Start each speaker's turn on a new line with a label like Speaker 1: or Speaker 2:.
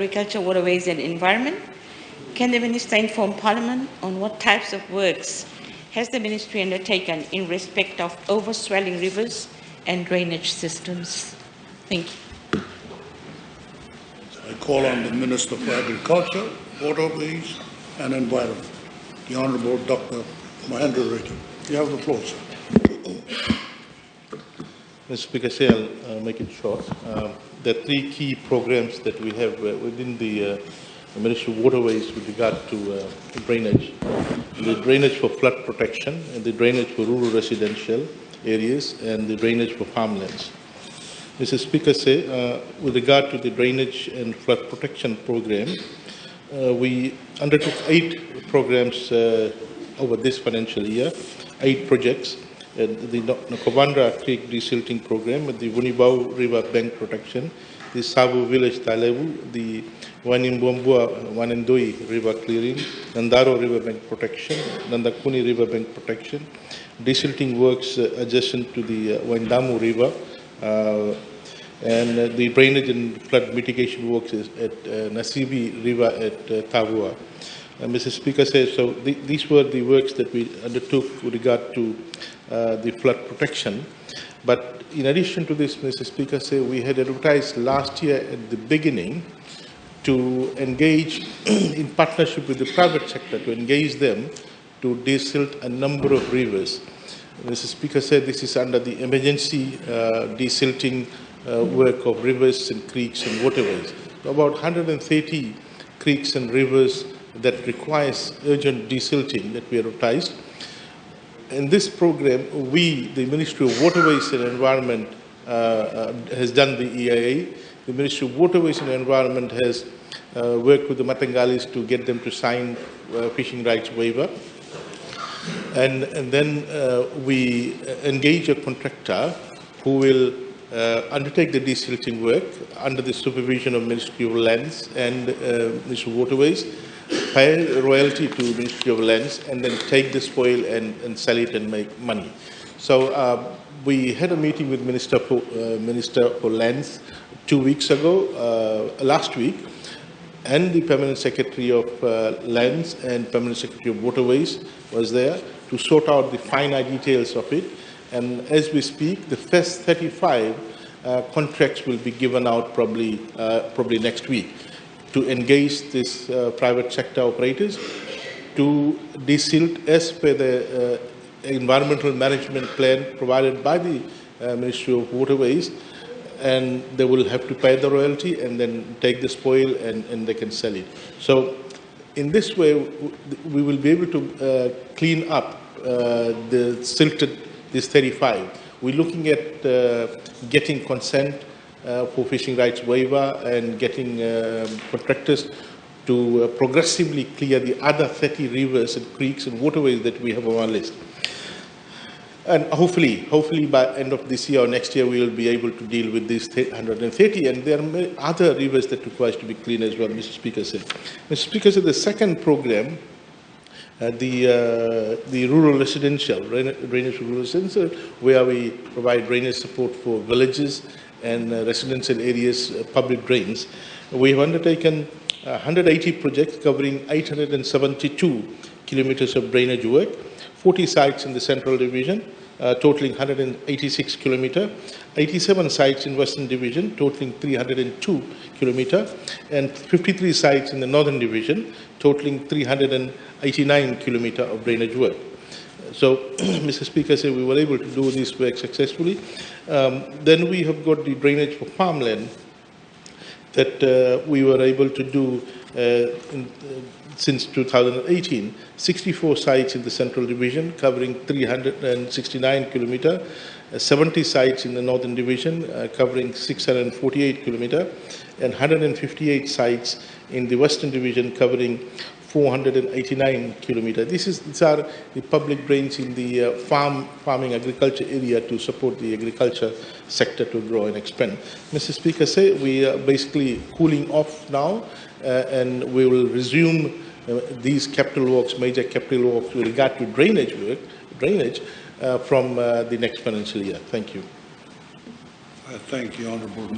Speaker 1: Agriculture, Waterways and Environment. Can the Minister inform Parliament on what types of works has the Ministry undertaken in respect of overswelling rivers and drainage systems? Thank you.
Speaker 2: I call on the Minister for Agriculture, Waterways and Environment, the Honourable Dr. Mahendra Reddy. You have the floor, sir.
Speaker 3: Mr. Speaker, I'll make it short. There are three key programs that we have within the Ministry of Waterways with regard to drainage. The drainage for flood protection, and the drainage for rural residential areas, and the drainage for farmlands. Mr. Speaker, with regard to the drainage and flood protection program, we undertook 8 programs over this financial year, 8 projects. The Nakavandra Creek Desilting Program, the Wunibau River Bank Protection, the Sabu Village Talebu, the Wanimbombua Wanendoi River Clearing, Nandaro River Bank Protection, Nandakuni River Bank Protection, desilting works adjacent to the Waindamu River, and the drainage and flood mitigation works at Nasibi River at Tavua. Mr. Speaker says, so these were the works that we undertook with regard to the flood protection. But in addition to this, Mr. Speaker, we had advertised last year at the beginning to engage in partnership with the private sector, to engage them to desilt a number of rivers. Mr. Speaker said this is under the emergency desilting work of rivers and creeks and waterways. About 130 creeks and rivers that requires urgent desilting that we advertised. In this program, the Ministry of Waterways and Environment has done the EIA. The Ministry of Waterways and Environment has worked with the Matangalis to get them to sign fishing rights waiver. And then we engage a contractor who will undertake the desilting work under the supervision of Ministry of Lands and Ministry of Waterways, pay royalty to Ministry of Lands, and then take the spoil and sell it and make money. So we had a meeting with Minister for Lands 2 weeks ago, last week, and the Permanent Secretary of Lands and Permanent Secretary of Waterways was there to sort out the finer details of it. And as we speak, the first 35 contracts will be given out probably next week to engage this private sector operators to desilt as per the environmental management plan provided by the Ministry of Waterways, and they will have to pay the royalty and then take the spoil and they can sell it. So in this way, we will be able to clean up the silted, this 35. We're looking at getting consent for fishing rights waiver and getting contractors to progressively clear the other 30 rivers and creeks and waterways that we have on our list. And hopefully by end of this year or next year, we will be able to deal with these 130. And there are other rivers that require to be cleaned as well, Mr. Speaker said. Mr. Speaker said the second program, the rural residential, drainage for rural residential, where we provide drainage support for villages and residential areas, public drains. We have undertaken 180 projects covering 872 kilometers of drainage work, 40 sites in the Central Division, totaling 186 kilometers, 87 sites in Western Division, totaling 302 kilometers, and 53 sites in the Northern Division, totaling 389 kilometers of drainage work. So, Mr. Speaker said we were able to do this work successfully. Then we have got the drainage for farmland that we were able to do since 2018, 64 sites in the Central Division covering 369 kilometers, 70 sites in the Northern Division covering 648 kilometers, and 158 sites in the Western Division covering 489 kilometers. These are the public drains in the farming agriculture area to support the agriculture sector to grow and expand. Mr. Speaker, we are basically cooling off now, and we will resume these capital works, major capital works with regard to drainage from the next financial year. Thank you.
Speaker 2: Thank you, Honourable.